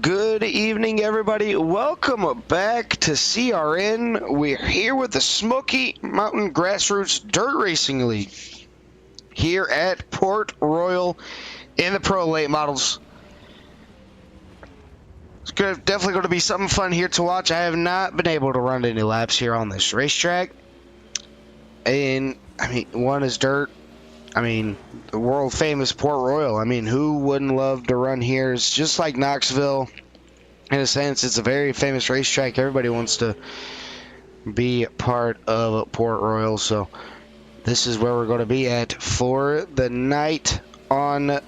Good evening, everybody. Welcome back to CRN. We're here with the Smoky Mountain Grassroots Dirt Racing League here at Port Royal in the Pro Late Models. It's definitely going to be something fun here to watch. I have not been able to run any laps here on this racetrack. And, one is dirt. The world famous Port Royal. Who wouldn't love to run here? It's just like Knoxville. In a sense, it's a very famous racetrack. Everybody wants to be part of Port Royal, so this is where we're going to be at for the night on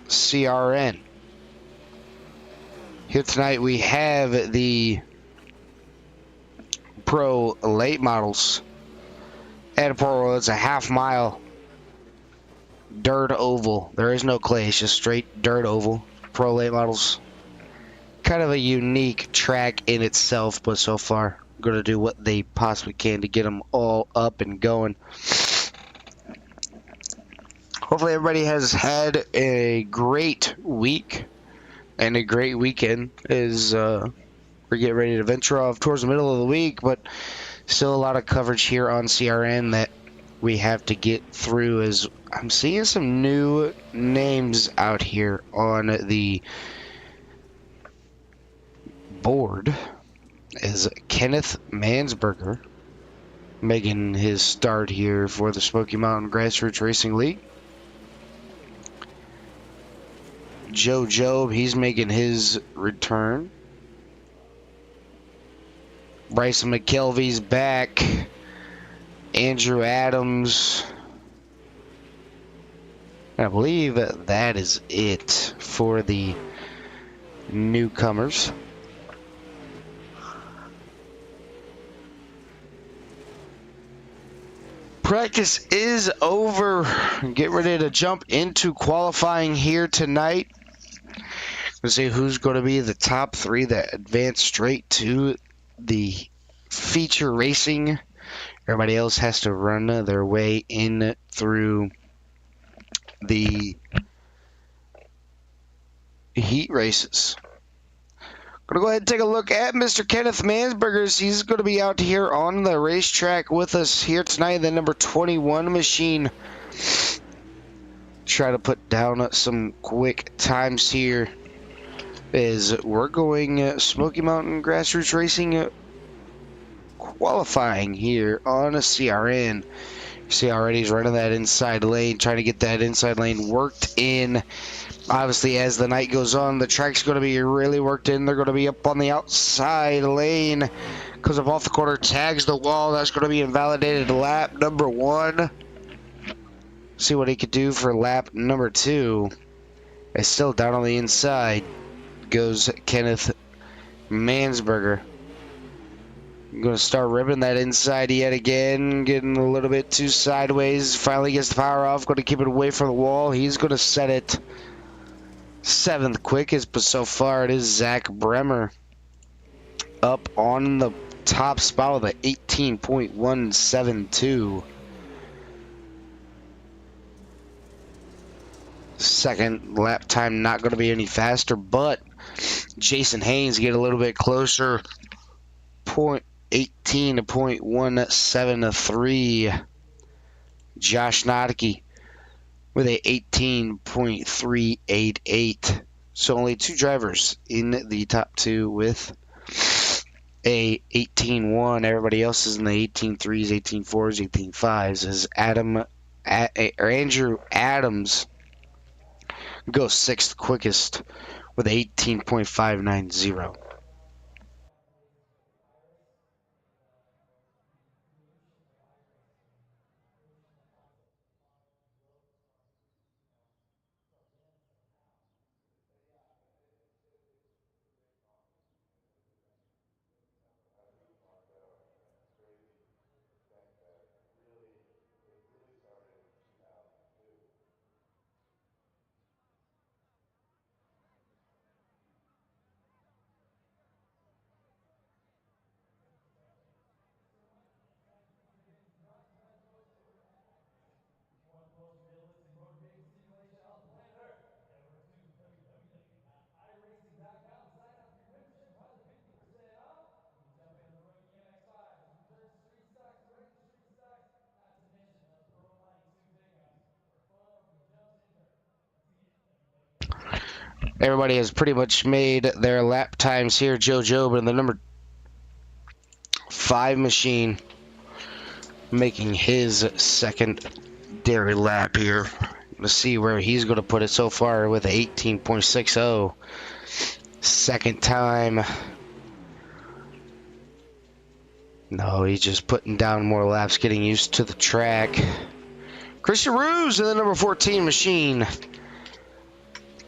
CRN. Here tonight we have the Pro Late Models at Port Royal. It's a half-mile dirt oval. There is no clay, it's just straight dirt oval. Pro Late Models. Kind of a unique track in itself, but so far I'm going to do what they possibly can to get them all up and going. Hopefully everybody has had a great week and a great weekend as we get ready to venture off towards the middle of the week, but still a lot of coverage here on CRN that we have to get through, as I'm seeing some new names out here on the board. Is Kenneth Mansberger making his start here for the Smoky Mountain Grassroots Racing League. Joe Job, he's making his return. Bryson McKelvey's back. Andrew Adams. I believe that is it for the newcomers. Practice is over. Get ready to jump into qualifying here tonight. Let's see who's going to be the top three that advance straight to the feature racing. Everybody else has to run their way in through the heat races. Going to go ahead and take a look at Mr. Kenneth Mansberger. He's going to be out here on the racetrack with us here tonight, the number 21 machine. Try to put down some quick times here as we're going Smoky Mountain Grassroots Racing qualifying here on a CRN. See already he's running that inside lane, trying to get that inside lane worked in. Obviously, as the night goes on, the track's going to be really worked in. They're going to be up on the outside lane because of off the corner tags the wall. That's going to be invalidated lap number 1. See what he could do for lap number 2. It's still down on the inside. Goes Kenneth Mansberger. I'm going to start ripping that inside yet again. Getting a little bit too sideways. Finally gets the power off. Going to keep it away from the wall. He's going to set it 7th quickest, but so far it is Zach Bremer up on the top spot with a 18.172. Second lap time not going to be any faster, but Jason Haynes get a little bit closer. 0.18 to 0.173. Josh Nodke with a 18.388. So only 2 drivers in the top 2 with a 18.1. Everybody else is in the 18.3s, 18.4s, 18.5s. As Andrew Adams goes 6th quickest with 18.590. Everybody has pretty much made their lap times here. Joe Job in the number 5 machine making his secondary lap here. Let's see where he's going to put it so far with 18.60. Second time. No, he's just putting down more laps, getting used to the track. Christian Ruse in the number 14 machine.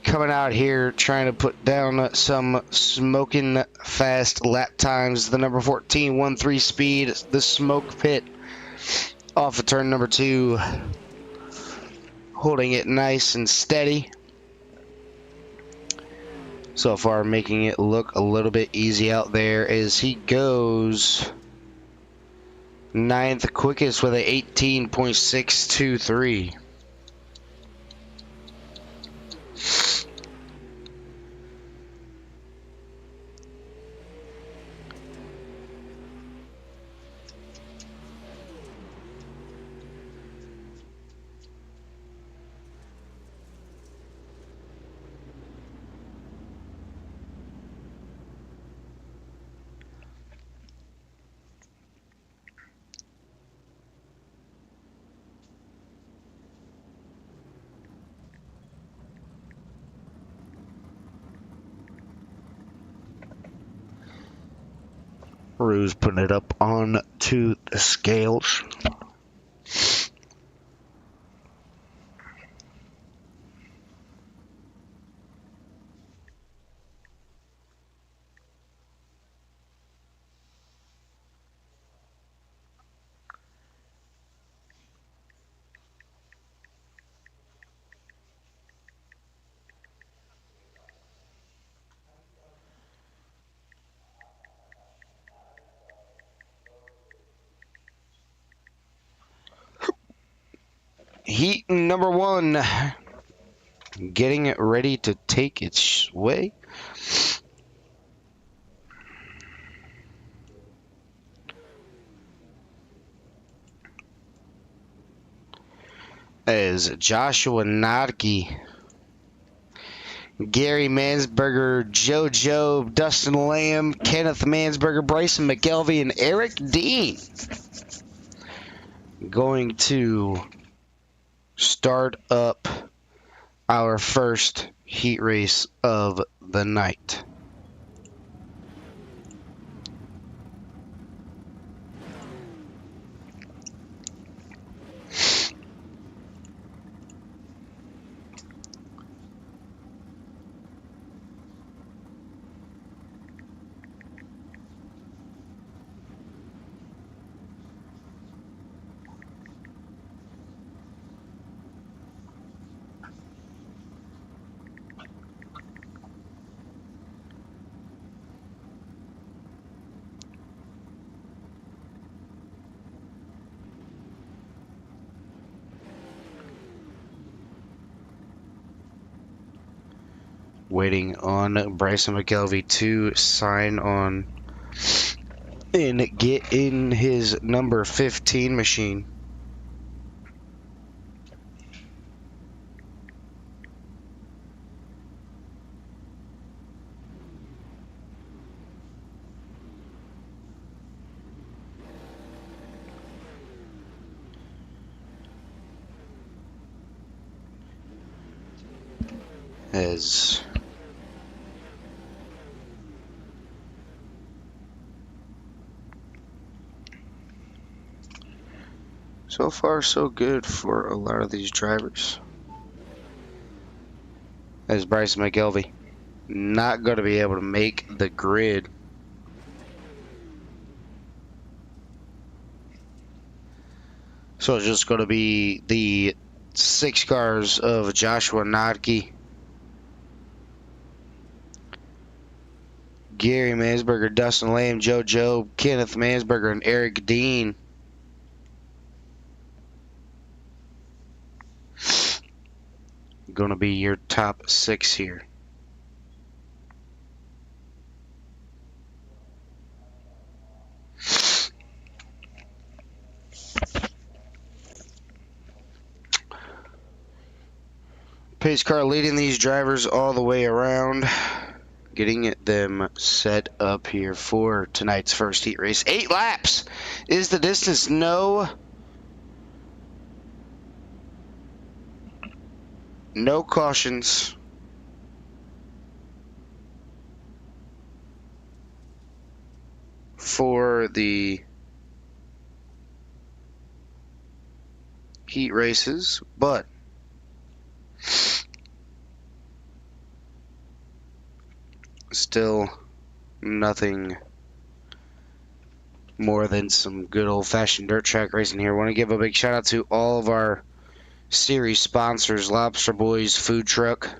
Coming out here trying to put down some smoking fast lap times. The number 14, 1-3 speed. The smoke pit off of turn number 2. Holding it nice and steady. So far making it look a little bit easy out there as he goes 9th quickest with a 18.623. Ruse putting it up on to the scales. Heat number 1 getting it ready to take its way. As Joshua Nodke, Gary Mansberger, Joe Job, Dustin Lamb, Kenneth Mansberger, Bryson McKelvey, and Eric Dean going to start up our first heat race of the night. Waiting on Bryson McKelvey to sign on and get in his number 15 machine. As so far, so good for a lot of these drivers. As Bryson McKelvey not going to be able to make the grid. So it's just going to be the 6 cars of Joshua Nodke, Gary Mansberger, Dustin Lamb, Joe Job, Kenneth Mansberger, and Eric Dean. Going to be your top 6 here. Pace car leading these drivers all the way around, getting them set up here for tonight's first heat race. 8 laps is the distance. No cautions. For the heat races, but still nothing more than some good old-fashioned dirt track racing here. I want to give a big shout out to all of our series sponsors: Lobster Boys Food Truck,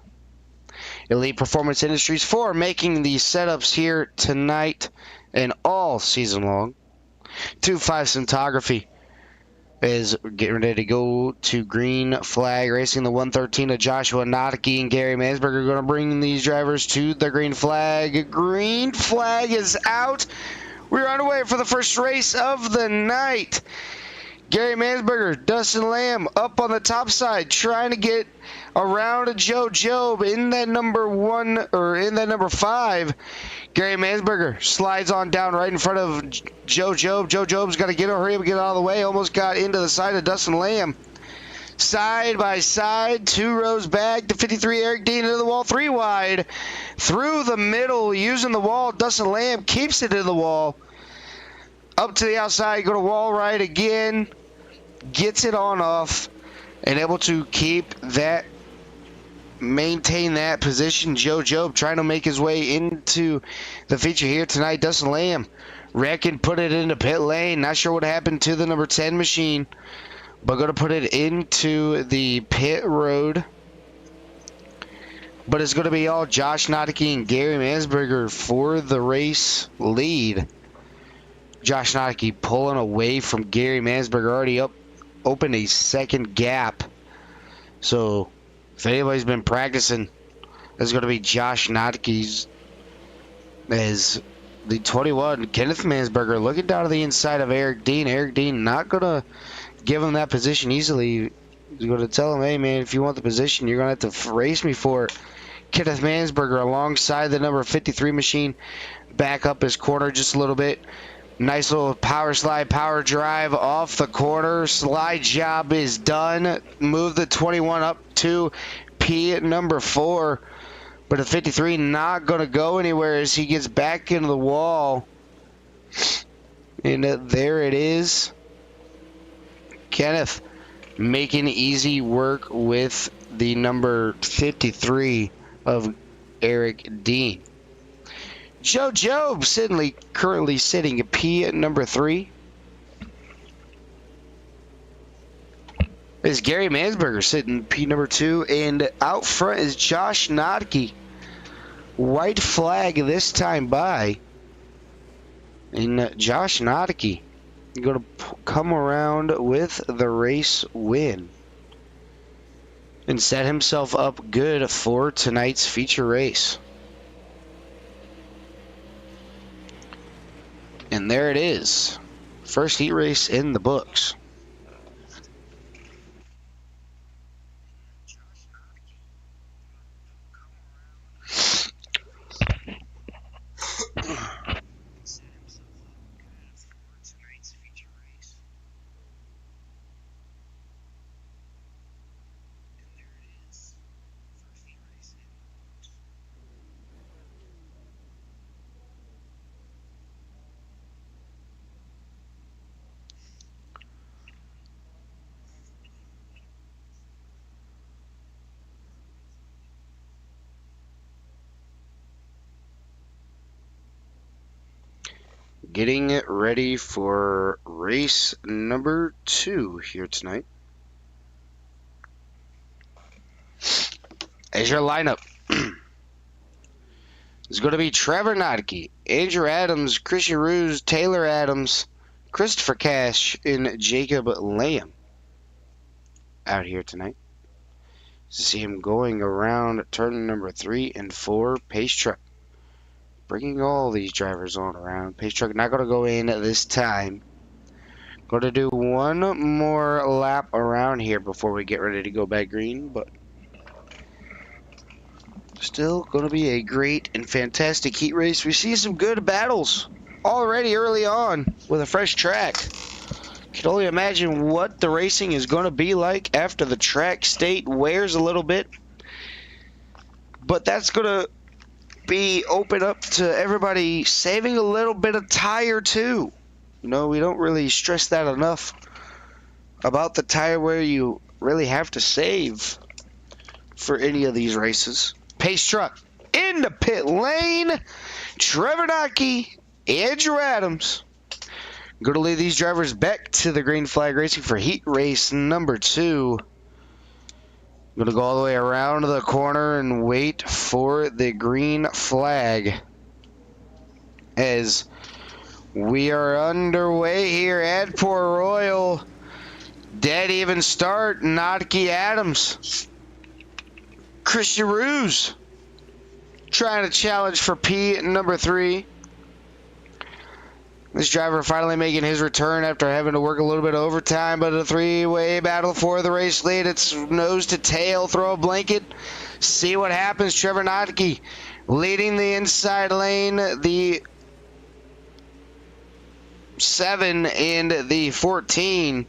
Elite Performance Industries, for making these setups here tonight and all season long. 25 Cinematography is getting ready to go to green flag racing. The 113 of Joshua Notke and Gary Mansberg are going to bring these drivers to the green flag. Green flag is out. We're on our way for the first race of the night. Gary Mansberger, Dustin Lamb up on the top side, trying to get around Joe Job in that number 1 or in that number 5. Gary Mansberger slides on down right in front of Joe Job. Joe Job's got to hurry up and get out of the way. Almost got into the side of Dustin Lamb. Side by side, 2 rows back. The 53 Eric Dean into the wall, 3 wide. Through the middle, using the wall. Dustin Lamb keeps it in the wall. Up to the outside, go to wall right again. Gets it on off and able to maintain that position. Joe Job trying to make his way into the feature here tonight. Dustin Lamb reckon put it into pit lane. Not sure what happened to the number 10 machine, but going to put it into the pit road. But it's going to be all Josh Notke and Gary Mansberger for the race lead. Josh Notke pulling away from Gary Mansberger, already opened a second gap. So if anybody's been practicing, it's going to be Josh Notke's as the 21. Kenneth Mansberger looking down to the inside of Eric Dean. Eric Dean not going to give him that position easily. He's going to tell him, hey, man, if you want the position, you're going to have to race me for it. Kenneth Mansberger alongside the number 53 machine. Back up his corner just a little bit. Nice little power slide, power drive off the corner. Slide job is done. Move the 21 up to P at number 4. But the 53 not going to go anywhere as he gets back into the wall. And there it is. Kenneth making easy work with the number 53 of Eric Dean. Joe Job currently sitting at P at number 3. Is Gary Mansberger sitting P number 2, and out front is Josh Notke. White flag this time by, and Josh Notke going to come around with the race win and set himself up good for tonight's feature race. And there it is. First heat race in the books. Getting it ready for race number 2 here tonight. As your lineup is going to be Trevor Notke, Andrew Adams, Christian Ruse, Taylor Adams, Christopher Cash, and Jacob Lamb out here tonight. To see him going around turn number 3 and 4, pace truck. Bringing all these drivers on around. Pace truck not going to go in this time. Going to do one more lap around here before we get ready to go back green. But Still going to be a great and fantastic heat race. We see some good battles already early on with a fresh track. Can only imagine what the racing is going to be like after the track state wears a little bit. But that's going to be open up to everybody saving a little bit of tire too. You know, we don't really stress that enough about the tire where you really have to save for any of these races. Pace truck in the pit lane. Trevor Notke, Andrew Adams. Going to lead these drivers back to the green flag racing for heat race number 2. Going to go all the way around the corner and wait for the green flag as we are underway here at Port Royal. Dead even start. Notke, Adams. Christian Ruse trying to challenge for P number 3. This driver finally making his return after having to work a little bit of overtime, but a 3-way battle for the race lead. It's nose to tail, throw a blanket, see what happens. Trevor Notke leading the inside lane, the 7 and the 14.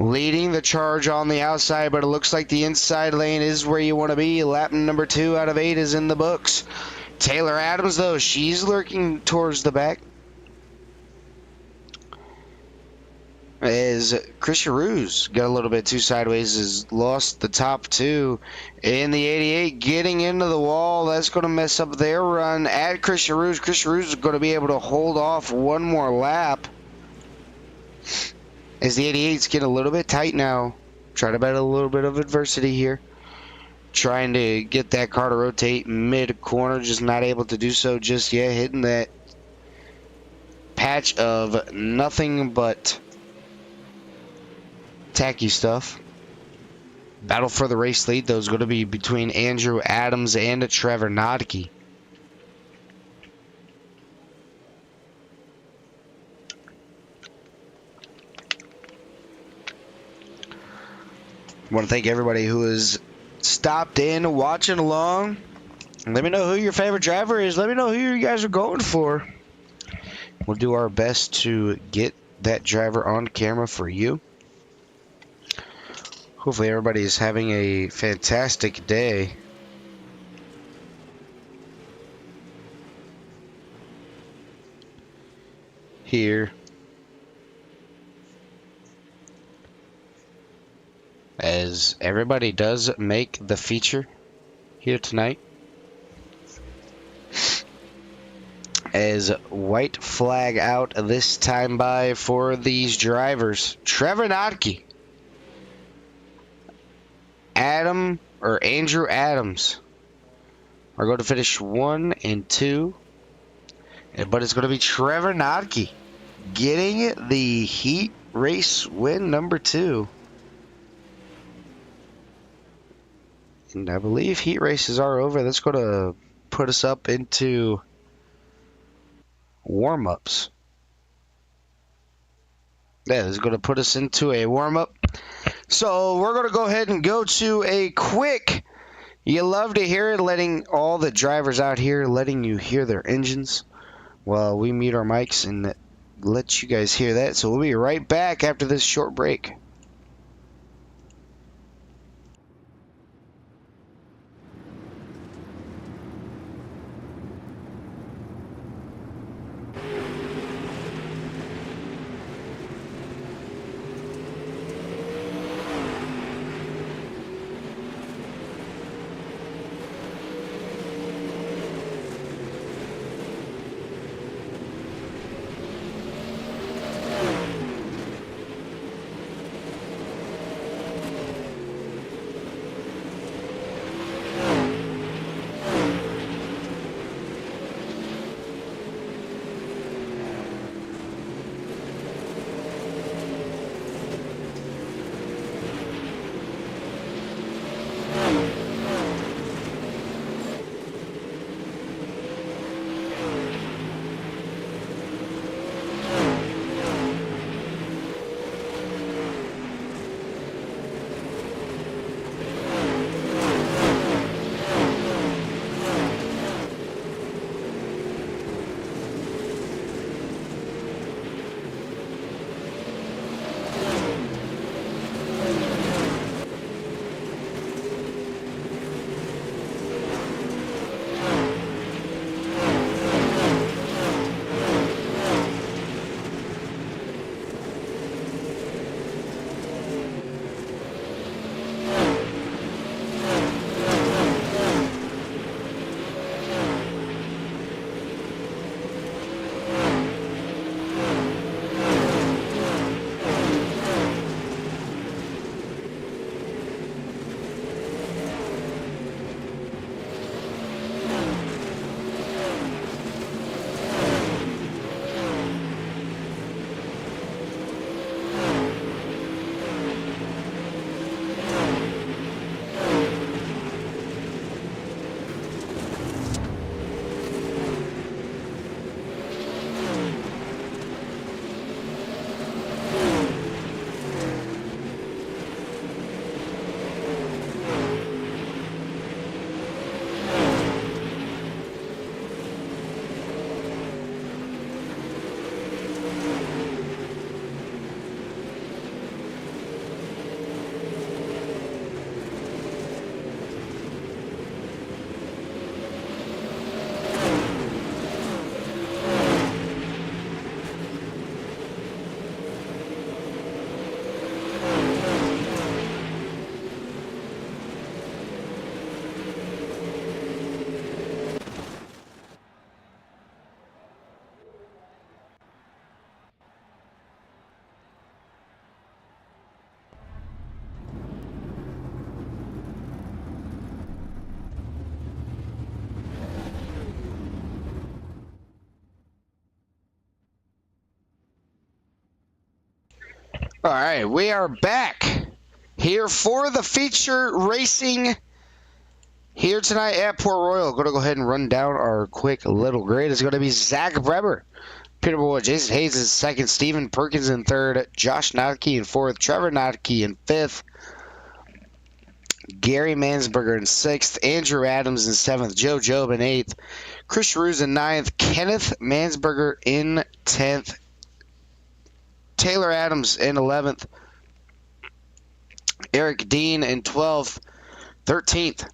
Leading the charge on the outside, but it looks like the inside lane is where you want to be. Lap number 2 out of 8 is in the books. Taylor Adams, though, she's lurking towards the back. As Christian Ruse got a little bit too sideways, has lost the top 2 in the 88, getting into the wall. That's going to mess up their run at Christian Ruse. Christian Ruse is going to be able to hold off one more lap. As the 88's getting a little bit tight now. Try to battle a little bit of adversity here. Trying to get that car to rotate mid-corner. Just not able to do so just yet. Hitting that patch of nothing but tacky stuff. Battle for the race lead, though, is going to be between Andrew Adams and Trevor Notke. I want to thank everybody who has stopped in, watching along. Let me know who your favorite driver is. Let me know who you guys are going for. We'll do our best to get that driver on camera for you. Hopefully everybody is having a fantastic day. Here. As everybody does make the feature here tonight. As white flag out this time by for these drivers. Trevor Notke. Andrew Adams are going to finish 1 and 2. But it's going to be Trevor Notke getting the heat race win number 2. And I believe heat races are over. That's going to put us up into warm-ups. That is going to put us into a warm-up. So we're going to go ahead and go to a quick, you love to hear it, letting all the drivers out here, letting you hear their engines while we mute our mics and let you guys hear that. So we'll be right back after this short break. All right, we are back here for the feature racing here tonight at Port Royal. Going to go ahead and run down our quick little grid. It's going to be Zach Bremer, Peterboy, Jason Hayes in second, Stephen Perkins in third, Josh Notke in fourth, Trevor Notke in fifth, Gary Mansberger in sixth, Andrew Adams in seventh, Joe Job in eighth, Chris Roos in ninth, Kenneth Mansberger in 10th, Taylor Adams in 11th, Eric Dean in 12th, 13th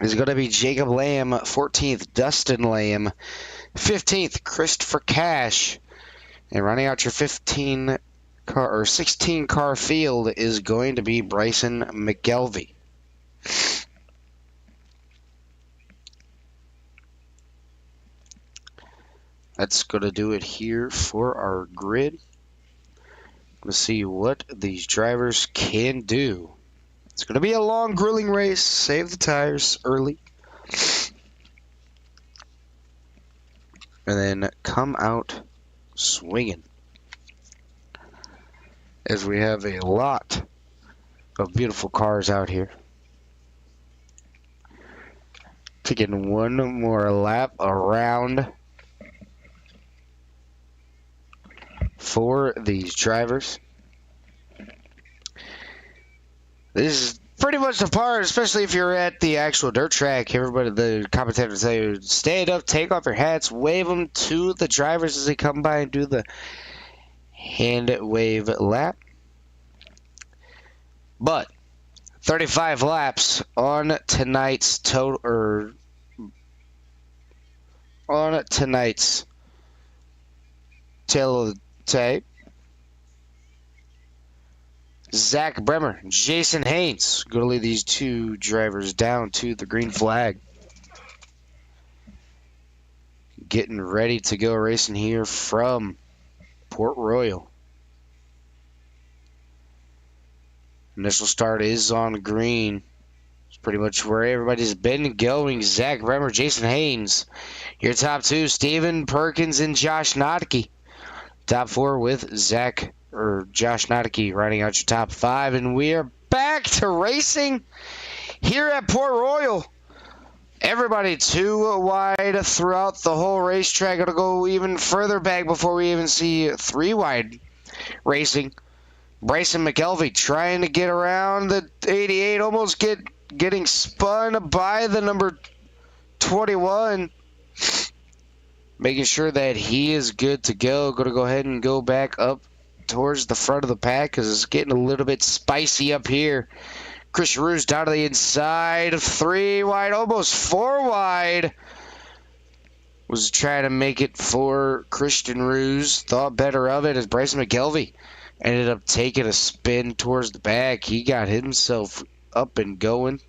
is going to be Jacob Lamb, 14th, Dustin Lamb, 15th, Christopher Cash, and running out your 16 car field is going to be Bryson McGelvey. That's going to do it here for our grid. Let's see what these drivers can do. It's going to be a long, grueling race. Save the tires early. And then come out swinging. As we have a lot of beautiful cars out here. Taking one more lap around for these drivers. This is pretty much the part, especially if you're at the actual dirt track. Everybody, the commentators say, stand up, take off your hats, wave them to the drivers as they come by and do the hand wave lap. But 35 laps on tonight's tape. Zach Bremer, Jason Haynes, going to lead these two drivers down to the green flag. Getting ready to go racing here from Port Royal. Initial start is on green. It's pretty much where everybody's been going. Zach Bremer, Jason Haynes. Your top two, Stephen Perkins and Josh Notke. Top four with Josh Notke riding out your top five. And we are back to racing here at Port Royal. Everybody too wide throughout the whole racetrack. Going to go even further back before we even see three wide racing. Bryson McElvey trying to get around the 88, almost getting spun by the number 21. Making sure that he is good to go. Going to go ahead and go back up towards the front of the pack because it's getting a little bit spicy up here. Chris Roos down to the inside. 3 wide, almost 4 wide. Was trying to make it for Christian Roos. Thought better of it as Bryson McElvey ended up taking a spin towards the back. He got himself up and going.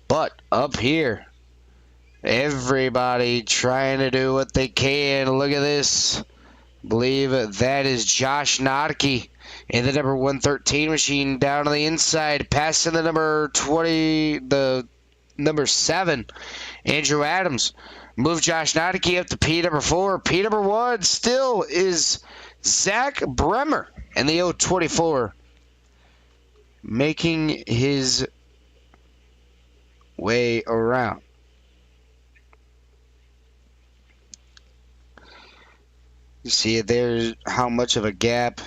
But up here, everybody trying to do what they can. Look at this. I believe that is Josh Notke in the number 113 machine down on the inside, passing the number 20, the number 7, Andrew Adams. Move Josh Notke up to P number 4. P number 1 still is Zach Bremer in the 024, making his way around. You see there's how much of a gap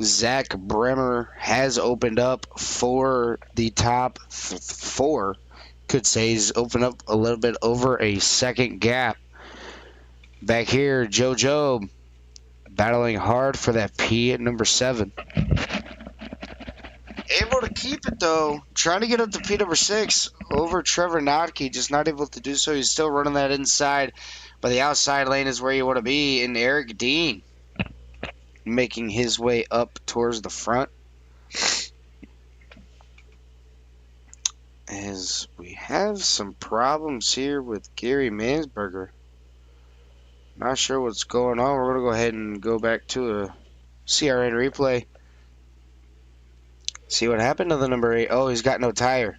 Zach Bremer has opened up for the top 4. Could say he's opened up a little bit over a second gap. Back here, Joe Job battling hard for that P at number 7. Able to keep it though, trying to get up to P number 6 over Trevor Notke, just not able to do so. He's still running that inside, but the outside lane is where you want to be. And Eric Dean making his way up towards the front. As we have some problems here with Gary Mansberger. Not sure what's going on. We're going to go ahead and go back to a CRN replay. See what happened to the number 8. Oh, he's got no tire.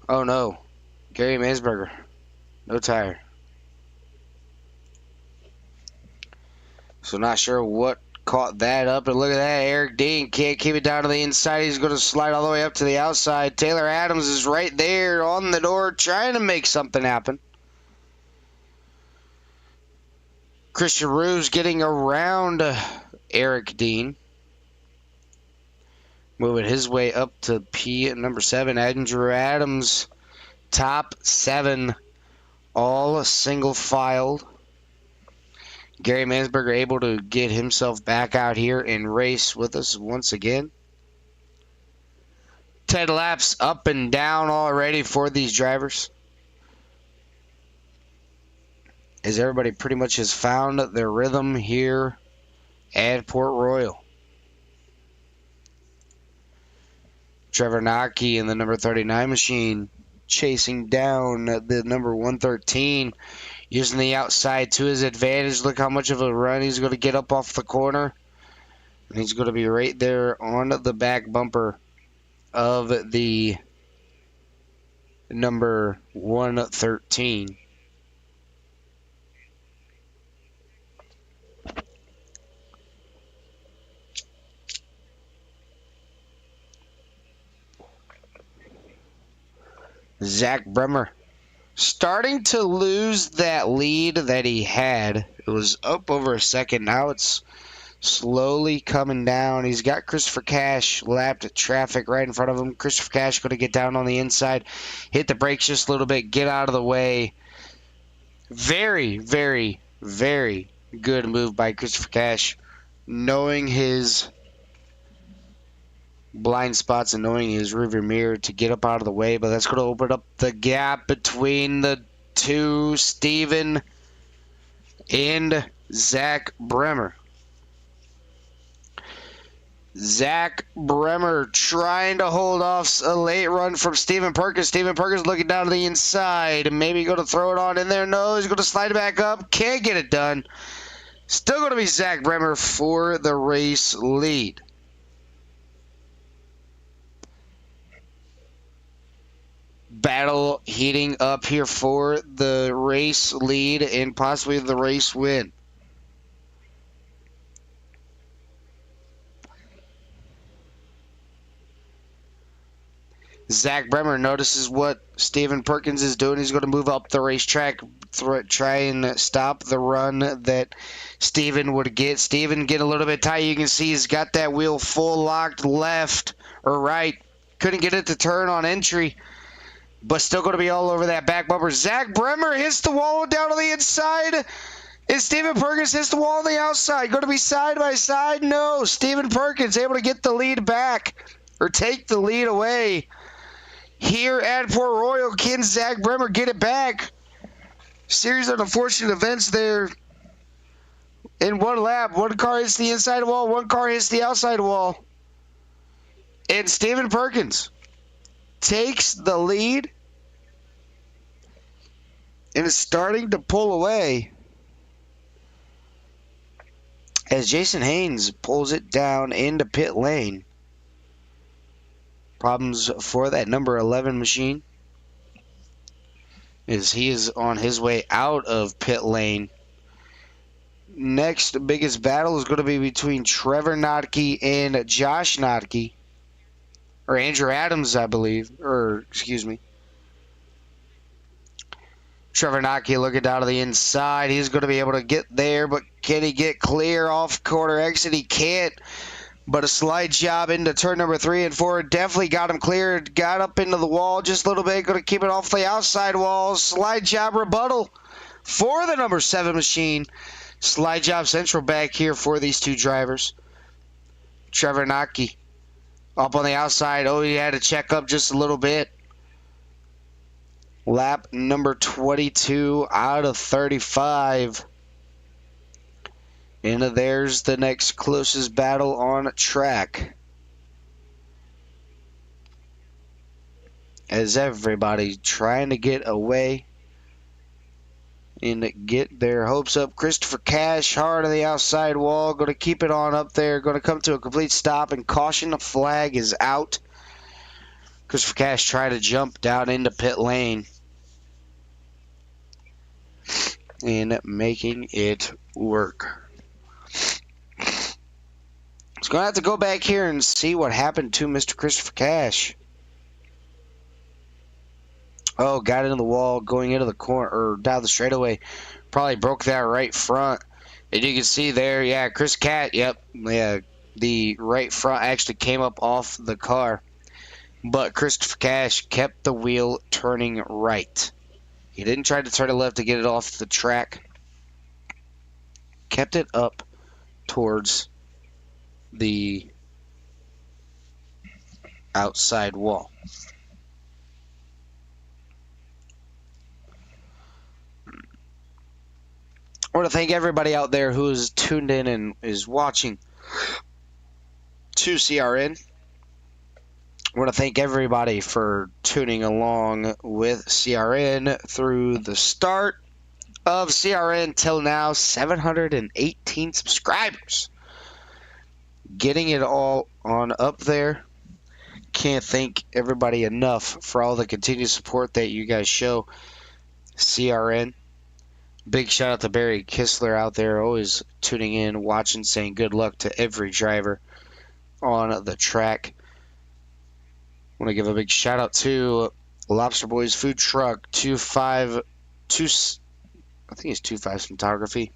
Oh no. Gary Mansberger. No tire. So not sure what caught that up. And look at that. Eric Dean can't keep it down to the inside. He's going to slide all the way up to the outside. Taylor Adams is right there on the door trying to make something happen. Christian Rue's getting around Eric Dean. Moving his way up to P at number 7. Andrew Adams, top 7, all single filed. Gary Mansberger able to get himself back out here and race with us once again. 10 laps up and down already for these drivers, as everybody pretty much has found their rhythm here at Port Royal. Trevor Nocky in the number 39 machine chasing down the number 113, using the outside to his advantage. Look how much of a run he's going to get up off the corner. And he's going to be right there on the back bumper of the number 113. Zach Bremer starting to lose that lead that he had. It was up over a second. Now it's slowly coming down. He's got Christopher Cash lapped at traffic right in front of him. Christopher Cash going to get down on the inside, hit the brakes just a little bit, get out of the way. Very, very, very good move by Christopher Cash, knowing his blind spots and knowing his rearview mirror to get up out of the way. But that's going to open up the gap between the two, Steven and Zach Bremer. Zach Bremer trying to hold off a late run from Steven Perkins. Steven Perkins looking down to the inside. Maybe going to throw it on in there. No, he's going to slide it back up. Can't get it done. Still going to be Zach Bremer for the race lead. Battle heating up here for the race lead and possibly the race win. Zach Bremer notices what Steven Perkins is doing. He's going to move up the racetrack, try and stop the run that Steven would get. Steven getting a little bit tight. You can see he's got that wheel full locked left or right. Couldn't get it to turn on entry, but still going to be all over that back bumper. Zach Bremer hits the wall down on the inside. And Steven Perkins hits the wall on the outside. Going to be side by side? No. Steven Perkins able to get the lead back or take the lead away. Here at Port Royal, can Zach Bremer get it back? Series of unfortunate events there. In one lap, one car hits the inside wall, one car hits the outside wall. And Steven Perkins takes the lead and is starting to pull away as Jason Haynes pulls it down into pit lane. Problems for that number 11 machine as he is on his way out of pit lane. Next biggest battle is going to be between Trevor Notke and Josh Notke. Or Andrew Adams, I believe. Or, excuse me. Trevor Notke looking down to the inside. He's going to be able to get there, but can he get clear off corner exit? He can't. But a slide job into turn number 3 and 4 definitely got him cleared. Got up into the wall just a little bit. Going to keep it off the outside wall. Slide job rebuttal for the number 7 machine. Slide job central back here for these two drivers. Trevor Notke up on the outside. Oh, he had to check up just a little bit. Lap number 22 out of 35. And there's the next closest battle on track. As everybody trying to get away and get their hopes up. Christopher Cash hard on the outside wall. Going to keep it on up there. Going to come to a complete stop and caution. The flag is out. Christopher Cash trying to jump down into pit lane and making it work. It's going to have to go back here and see what happened to Mr. Christopher Cash. Oh, got into the wall going into the corner or down the straightaway. Probably broke that right front. And you can see there, yeah, Chris Cat, yep, yeah, the right front actually came up off the car. But Christopher Cash kept the wheel turning right. He didn't try to turn it left to get it off the track. Kept it up towards the outside wall. I want to thank everybody out there who is tuned in and is watching to CRN. I want to thank everybody for tuning along with CRN through the start of CRN till now. 718 subscribers. Getting it all on up there. Can't thank everybody enough for all the continued support that you guys show CRN. Big shout out to Barry Kistler out there, always tuning in, watching, saying good luck to every driver on the track. I want to give a big shout out to Lobster Boys Food Truck 25 Photography.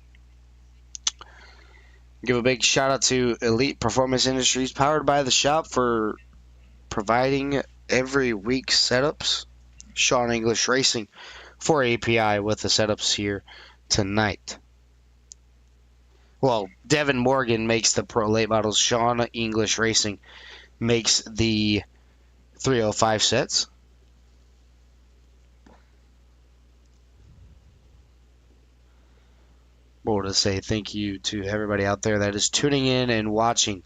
Give a big shout out to Elite Performance Industries, powered by the shop, for providing every week setups. Sean English Racing for API with the setups here tonight. Well, Devin Morgan makes the Pro Late Models. Sean English Racing makes the 305 sets. I want to say thank you to everybody out there that is tuning in and watching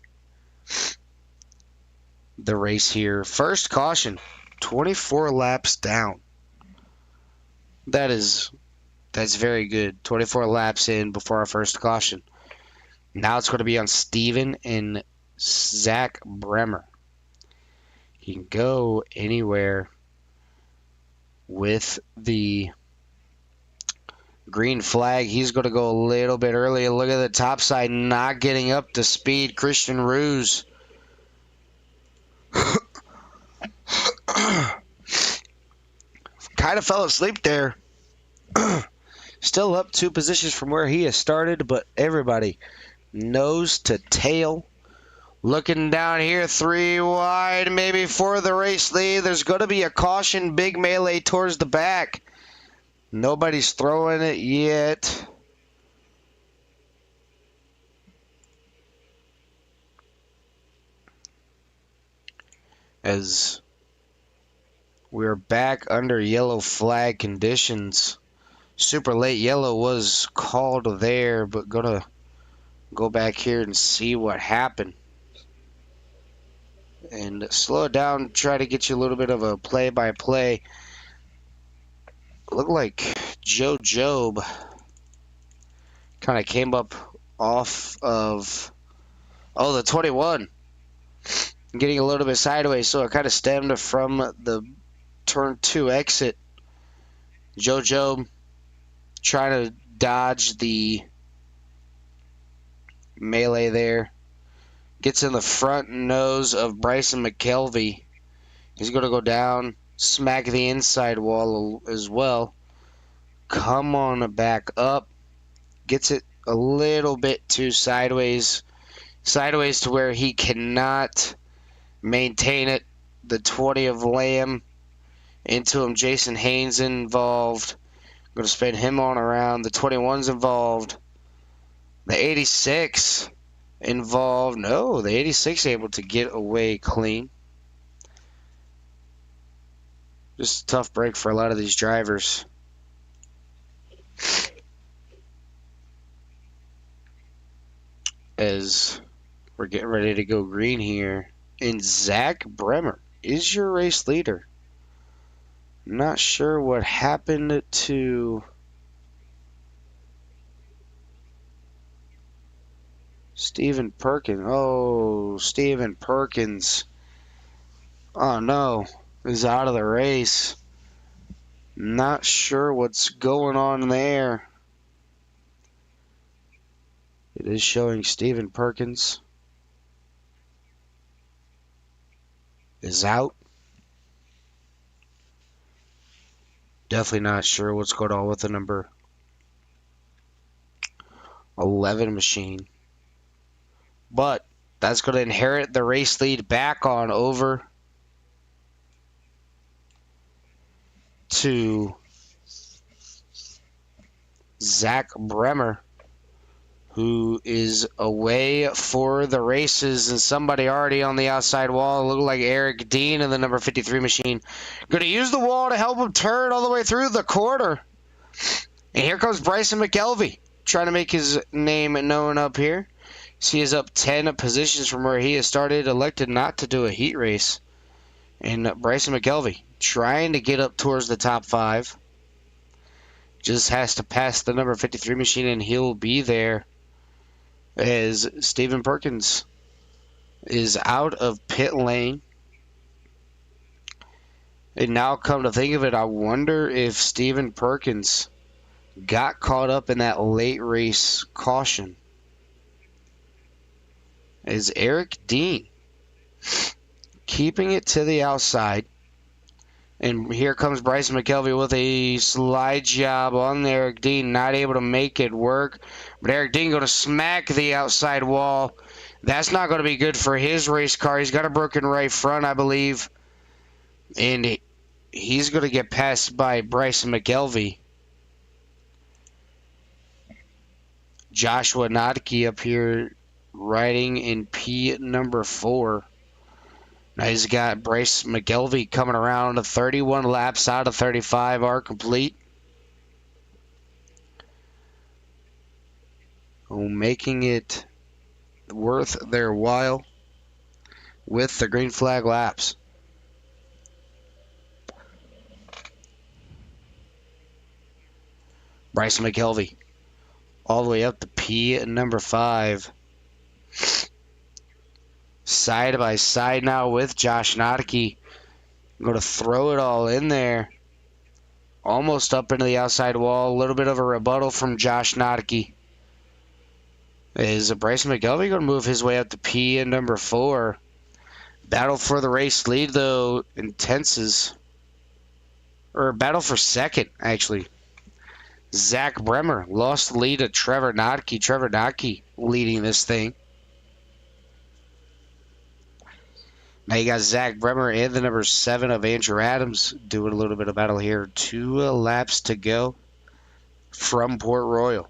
the race here. First caution, 24 laps down. That's very good. 24 laps in before our first caution. Now it's going to be on Steven and Zach Bremer. He can go anywhere with the green flag. He's going to go a little bit early. Look at the top side, not getting up to speed. Christian Ruse. Kind of fell asleep there. Still up 2 positions from where he has started, but everybody nose to tail. Looking down here, 3 wide, maybe for the race lead. There's going to be a caution, big melee towards the back. Nobody's throwing it yet. As we're back under yellow flag conditions. Super late yellow was called there, but gonna go back here and see what happened. And slow it down, try to get you a little bit of a play-by-play. Looked like Joe Job kind of came up off of, the 21. Getting a little bit sideways, so it kind of stemmed from the turn 2 exit. Joe Job trying to dodge the melee there. Gets in the front nose of Bryson McKelvey. He's going to go down, smack the inside wall as well. Come on back up. Gets it a little bit too sideways. Sideways to where he cannot maintain it. The 20 of Lamb into him. Jason Haynes involved. Going to spin him on around. The 21's involved. The 86 involved. No, the 86 able to get away clean. Just a tough break for a lot of these drivers. As we're getting ready to go green here. And Zach Bremer is your race leader. Not sure what happened to Stephen Perkins. Oh, Stephen Perkins. Oh no, is out of the race. Not sure what's going on there. It is showing Stephen Perkins. is out. Definitely not sure what's going on with the number 11 machine. But that's going to inherit the race lead back on over to Zach Bremer, who is away for the races, and somebody already on the outside wall. Looked like Eric Dean in the number 53 machine. Going to use the wall to help him turn all the way through the quarter. And here comes Bryson McElvey, trying to make his name known up here. So he is up 10 positions from where he has started, elected not to do a heat race. And Bryson McElvey trying to get up towards the top 5. Just has to pass the number 53 machine, and he'll be there as Stephen Perkins is out of pit lane. And now come to think of it, I wonder if Stephen Perkins got caught up in that late race caution. As Eric Dean keeping it to the outside. And here comes Bryson McElvey with a slide job on Eric Dean. Not able to make it work. But Eric Dean going to smack the outside wall. That's not going to be good for his race car. He's got a broken right front, I believe. And he's going to get passed by Bryson McElvey. Joshua Notke up here riding in P number 4. Now he's got Bryce McElvey coming around. 31 laps out of 35 are complete. Making it worth their while with the green flag laps. Bryson McElvey all the way up to P number 5. Side by side now with Josh Notke. I'm going to throw it all in there. Almost up into the outside wall. A little bit of a rebuttal from Josh Notke. Is Bryson McElvey going to move his way up to P number 4? Battle for the race lead, though, intenses. Or battle for second, actually. Zach Bremer lost the lead to Trevor Notke. Trevor Notke leading this thing. Now you got Zach Bremer and the number 7 of Andrew Adams doing a little bit of battle here. 2 laps to go from Port Royal.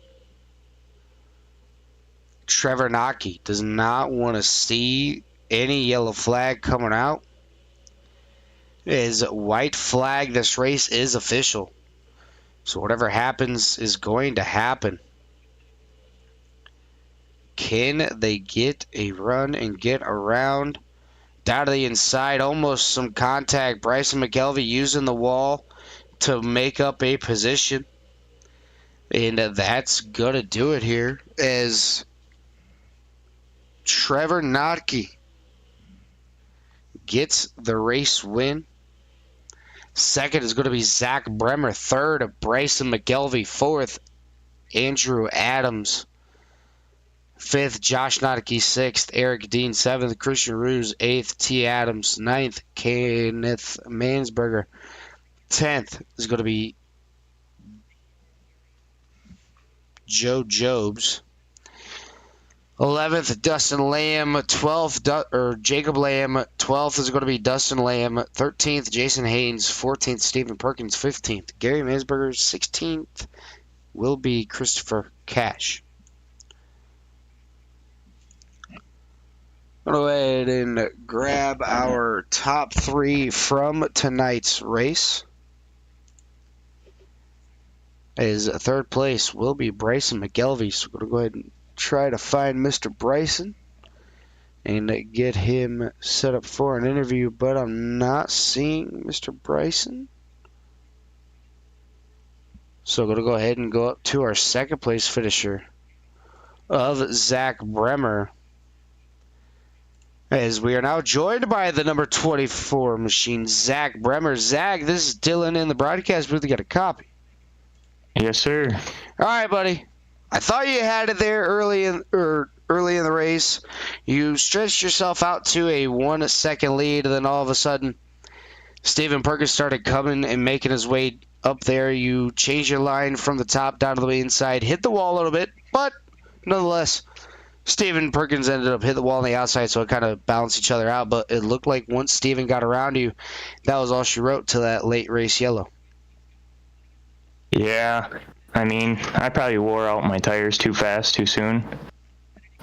Trevor Notke does not want to see any yellow flag coming out. It is white flag. This race is official. So whatever happens is going to happen. Can they get a run and get around? Down to the inside, almost some contact. Bryson McElvey using the wall to make up a position. And that's going to do it here as Trevor Notke gets the race win. Second is going to be Zach Bremer. Third, Bryson McElvey. Fourth, Andrew Adams. Fifth, Josh Notke. Sixth, Eric Dean. Seventh, Christian Ruse. Eighth, T. Adams. Ninth, Kenneth Mansberger. 10th is going to be Joe Jobs. 11th, Dustin Lamb. 12th, Jacob Lamb. 12th is going to be Dustin Lamb. 13th, Jason Haynes. 14th, Stephen Perkins. 15th, Gary Mansberger. 16th will be Christopher Cash. Go ahead and grab our top 3 from tonight's race. As third place will be Bryson McElvey. So we're going to go ahead and try to find Mr. Bryson and get him set up for an interview, but I'm not seeing Mr. Bryson. So we're going to go ahead and go up to our second place finisher of Zach Bremer. As we are now joined by the number 24 machine, Zach Bremer. Zach, this is Dylan in the broadcast booth. You got a copy? Yes, sir. All right, buddy. I thought you had it there early early in the race. You stretched yourself out to a 1-second lead, and then all of a sudden, Steven Perkins started coming and making his way up there. You changed your line from the top down to the inside, hit the wall a little bit, but nonetheless, Steven Perkins ended up hitting the wall on the outside, so it kind of balanced each other out. But it looked like once Steven got around you, that was all she wrote to that late race yellow. Yeah, I mean, I probably wore out my tires too fast, too soon,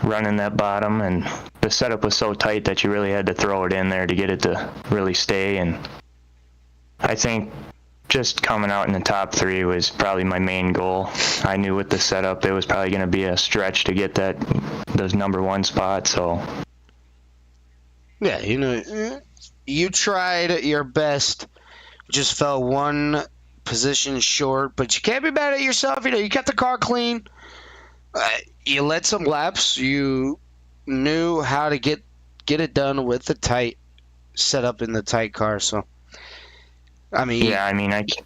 running that bottom, and the setup was so tight that you really had to throw it in there to get it to really stay. And I think just coming out in the top 3 was probably my main goal. I knew with the setup it was probably going to be a stretch to get those number 1 spots. So yeah, you tried your best, just fell 1 position short, but you can't be mad at yourself. You kept the car clean. You led some laps. You knew how to get it done with the tight setup in the tight car. So I mean,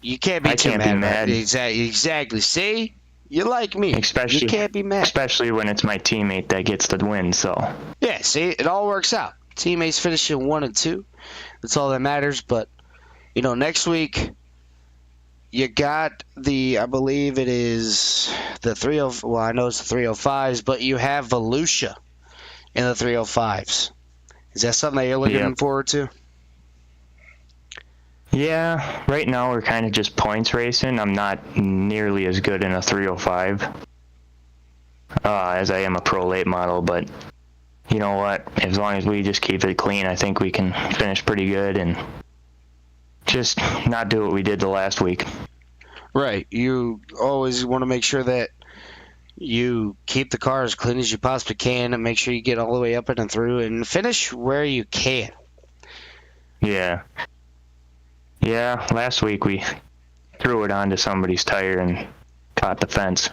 you can't be too mad. Exactly. See, you like me. Especially, you can't be mad. Especially when it's my teammate that gets the win. So yeah, see, it all works out. Teammates finishing 1 and 2. That's all that matters. But next week you got I believe it is the 30. Well, I know it's the 305s, but you have Volusia in the 305s. Is that something that you're looking forward to? Yeah, right now we're kind of just points racing. I'm not nearly as good in a 305 as I am a Pro Late model, but you know what? As long as we just keep it clean, I think we can finish pretty good and just not do what we did the last week. Right. You always want to make sure that you keep the car as clean as you possibly can and make sure you get all the way up and through and finish where you can. Yeah. Yeah, last week we threw it onto somebody's tire and caught the fence.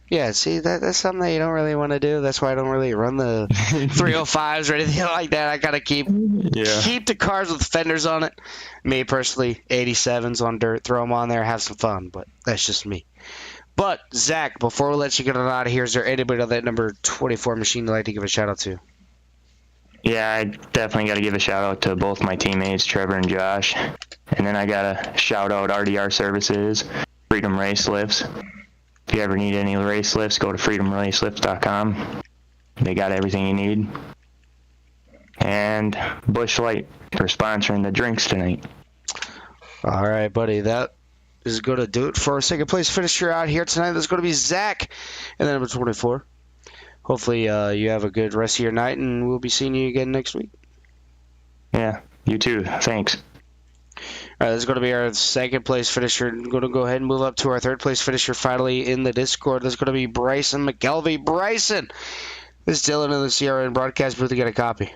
Yeah, see, that's something that you don't really want to do. That's why I don't really run the 305s or anything like that. I gotta keep the cars with fenders on it. Me personally, 87s on dirt, throw them on there, have some fun. But that's just me. But Zach, before we let you get on out of here, is there anybody on that number 24 machine you'd like to give a shout out to? Yeah, I definitely got to give a shout out to both my teammates, Trevor and Josh. And then I got to shout out RDR Services, Freedom Race Lifts. If you ever need any race lifts, go to freedomracelifts.com. They got everything you need. And Busch Light for sponsoring the drinks tonight. All right, buddy. That is going to do it for our second place finisher out here tonight. That's going to be Zach. And then number 24. Hopefully you have a good rest of your night, and we'll be seeing you again next week. Yeah, you too. Thanks. All right, this is going to be our second place finisher. I'm going to go ahead and move up to our third place finisher finally in the Discord. This is going to be Bryson McKelvey. Bryson! This is Dylan in the CRN broadcast booth to get a copy.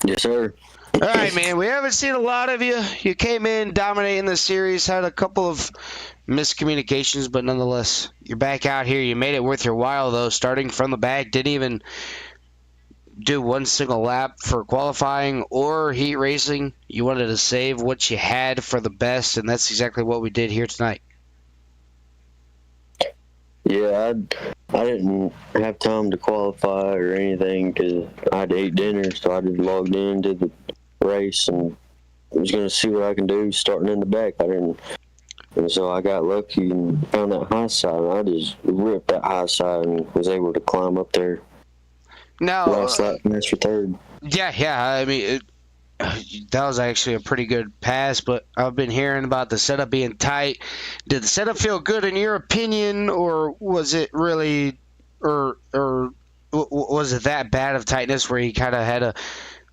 Yes, sir. All right, man. We haven't seen a lot of you. You came in dominating the series, had a couple of miscommunications, but nonetheless, you're back out here. You made it worth your while, though, starting from the back. Didn't even do one single lap for qualifying or heat racing. You wanted to save what you had for the best, and that's exactly what we did here tonight. Yeah, I didn't have time to qualify or anything because I had to eat dinner, so I just logged into the race and was going to see what I can do starting in the back. And so I got lucky and found that high side, and I just ripped that high side and was able to climb up there. Now, last lap, finish for third. Yeah. I mean, that was actually a pretty good pass, but I've been hearing about the setup being tight. Did the setup feel good in your opinion, or was it really, or was it that bad of tightness where you kind of had to,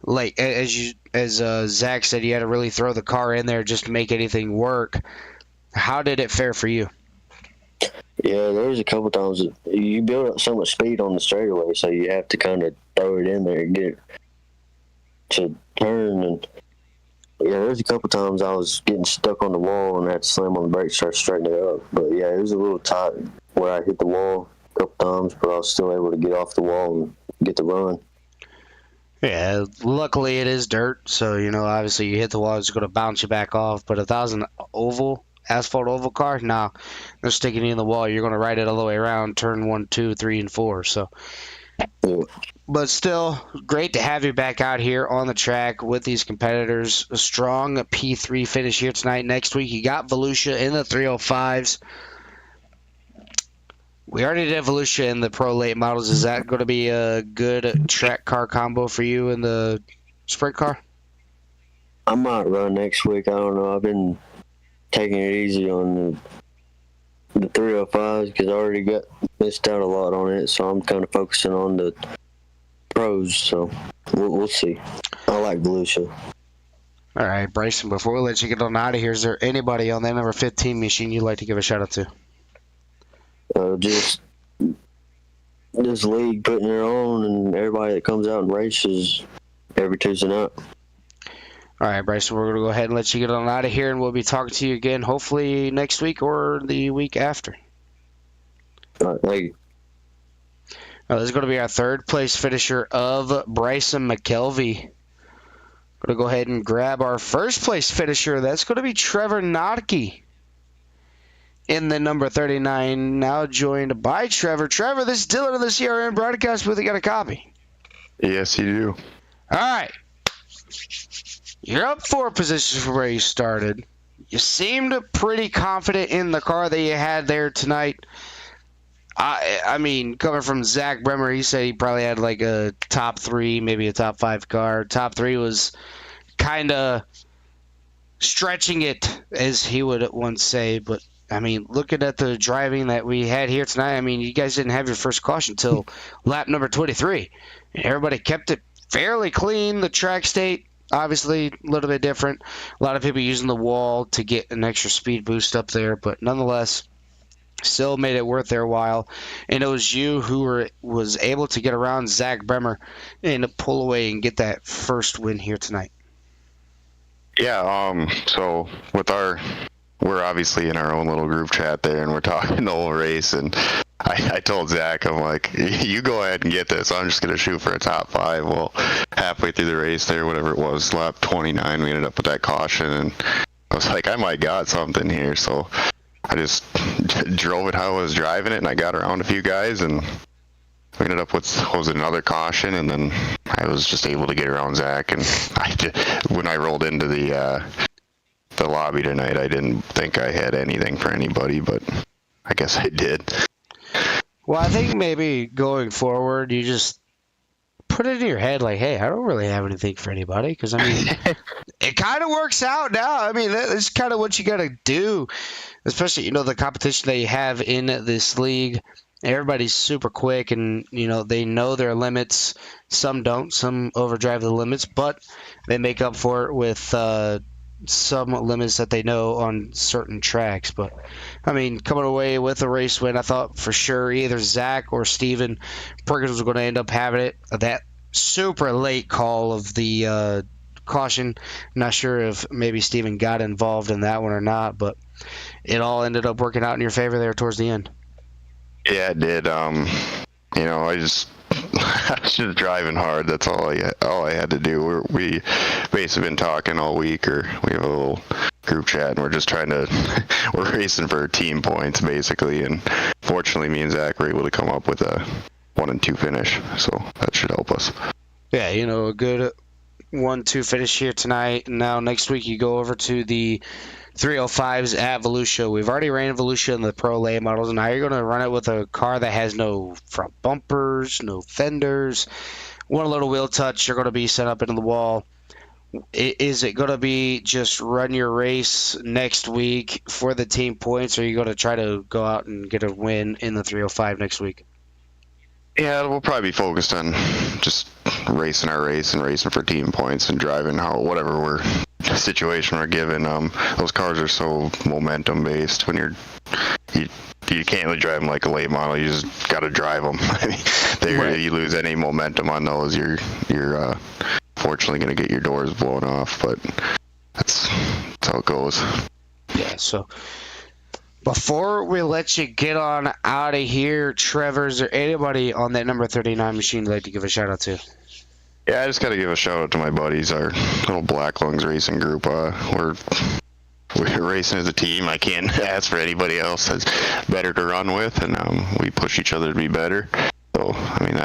like, as Zach said, you had to really throw the car in there just to make anything work? How did it fare for you? Yeah, there was a couple times that you build up so much speed on the straightaway, so you have to kind of throw it in there and get it to turn. And yeah, there was a couple times I was getting stuck on the wall and I had to slam on the brakes, start straightening it up. But yeah, it was a little tight where I hit the wall a couple times, but I was still able to get off the wall and get the run. Yeah, luckily it is dirt, so obviously you hit the wall, it's going to bounce you back off. But if that was an oval asphalt oval car. No, they're sticking you in the wall. You're going to ride it all the way around, turn 1, 2, 3, and 4. So, but still, great to have you back out here on the track with these competitors. A strong P3 finish here tonight. Next week, you got Volusia in the 305s. We already did Volusia in the Pro Late models. Is that going to be a good track car combo for you in the sprint car? I might run next week. I don't know. I've been taking it easy on the 305s because I already got missed out a lot on it. So I'm kind of focusing on the pros. So we'll see. I like Volusia. All right, Bryson, before we let you get on out of here, is there anybody on that number 15 machine you'd like to give a shout out to? Just this league putting their on and everybody that comes out and races every Tuesday night. All right, Bryson, we're going to go ahead and let you get on out of here, and we'll be talking to you again hopefully next week or the week after. All right, thank you. This is going to be our third place finisher of Bryson McKelvey. Going to go ahead and grab our first place finisher. That's going to be Trevor Notke in the number 39, now joined by Trevor. Trevor, this is Dylan of the CRN broadcast booth. You got a copy? Yes, you do. All right. You're up 4 positions from where you started. You seemed pretty confident in the car that you had there tonight. I mean, coming from Zach Bremer, he said he probably had like a top 3, maybe a top 5 car. Top 3 was kind of stretching it, as he would once say, but I mean, looking at the driving that we had here tonight, I mean, you guys didn't have your first caution until lap number 23. And everybody kept it fairly clean. The track state, obviously, a little bit different. A lot of people using the wall to get an extra speed boost up there, but nonetheless, still made it worth their while. And it was you who was able to get around Zach Bremer and pull away and get that first win here tonight. Yeah, so we're obviously in our own little group chat there, and we're talking the whole race, and I told Zach, I'm like, you go ahead and get this. I'm just going to shoot for a top 5. Well, halfway through the race there, whatever it was, lap 29, we ended up with that caution, and I was like, I might got something here, so I just drove it how I was driving it, and I got around a few guys, and we ended up with another caution, and then I was just able to get around Zach, and when I rolled into the lobby tonight, I didn't think I had anything for anybody, but I guess I did. Well, I think maybe going forward, you just put it in your head like, hey, I don't really have anything for anybody, because, I mean, it kind of works out now. I mean, that's kind of what you got to do, especially, you know, the competition that you have in this league. Everybody's super quick, and, you know, they know their limits. Some don't. Some overdrive the limits, but they make up for it with some limits that they know on certain tracks. But I mean, coming away with a race win, I thought for sure either Zach or Steven Perkins was going to end up having it. That super late call of the caution, not sure if maybe Steven got involved in that one or not, but it all ended up working out in your favor there towards the end. Yeah, it did. You know, I was just driving hard. That's all I had to do. We basically been talking all week, or we have a little group chat, and we're just we're racing for team points basically. And fortunately, me and Zach were able to come up with a 1 and 2 finish, so that should help us. Yeah, you know, a good 1-2 finish here tonight. And now next week you go over to the 305s at Volusia. We've already ran Volusia in the Pro Lay models, and now you're going to run it with a car that has no front bumpers, no fenders, one little wheel touch. You're going to be set up into the wall. Is it going to be just run your race next week for the team points, or are you going to try to go out and get a win in the 305 next week? Yeah, we'll probably be focused on just racing our race and racing for team points and driving whatever situation we're given. Those cars are so momentum based. When you can't really drive them like a late model. You just got to drive them. I mean, right. If you lose any momentum on those, you're fortunately going to get your doors blown off. But that's how it goes. Yeah. So before we let you get on out of here, Trevor, is there anybody on that number 39 machine you'd like to give a shout out to? Yeah, I just got to give a shout out to my buddies, our little Black Lungs racing group. we're racing as a team. I can't ask for anybody else that's better to run with, and we push each other to be better. So, I mean,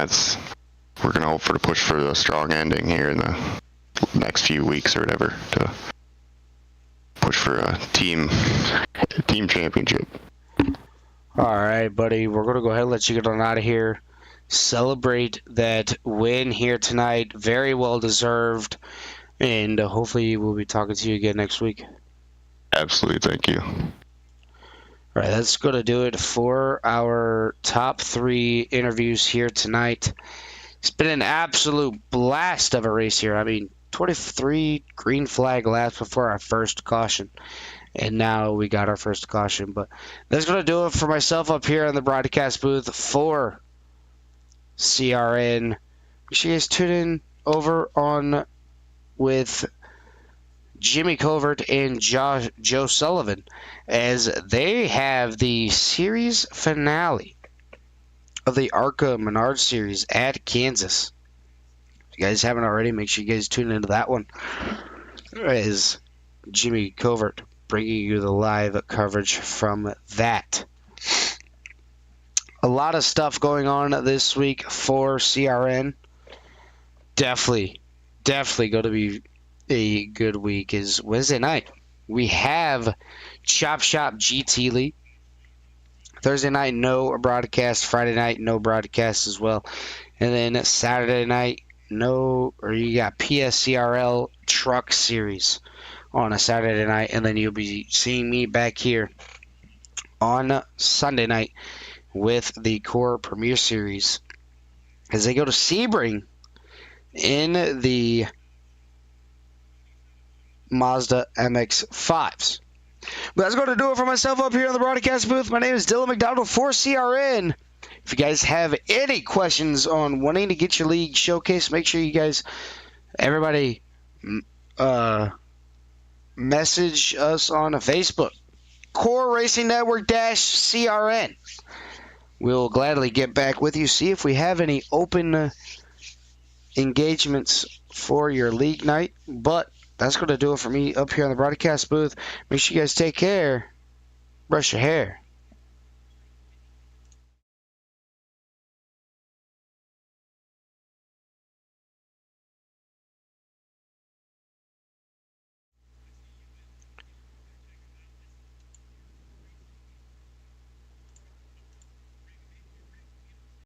we're going to hope to push for a strong ending here in the next few weeks or whatever to push for a team championship. All right, buddy. We're going to go ahead and let you get on out of here. Celebrate that win here tonight. Very well deserved. And hopefully we'll be talking to you again next week. Absolutely. Thank you. All right, that's going to do it for our top 3 interviews here tonight. It's been an absolute blast of a race here. I mean, 23 green flag laps before our first caution. And now we got our first caution. But that's going to do it for myself up here in the broadcast booth for CRN. Make sure you guys tune in over on with Jimmy Covert and Joe Sullivan as they have the series finale of the ARCA Menard Series at Kansas. If you guys haven't already, make sure you guys tune into that one. As Jimmy Covert bringing you the live coverage from that. A lot of stuff going on this week for CRN. Definitely going to be a good week. Is Wednesday night. We have Chop Shop GT League. Thursday night, no broadcast. Friday night, no broadcast as well. And then Saturday night, you got PSCRL Truck Series on a Saturday night. And then you'll be seeing me back here on Sunday night with the Core Premier Series as they go to Sebring in the Mazda MX-5s. But that's going to do it for myself up here in the broadcast booth. My name is Dylan McDonald for CRN. If you guys have any questions on wanting to get your league showcased, make sure you guys, everybody, message us on Facebook. Core Racing Network -CRN. We'll gladly get back with you, see if we have any open engagements for your league night. But that's going to do it for me up here on the broadcast booth. Make sure you guys take care. Brush your hair.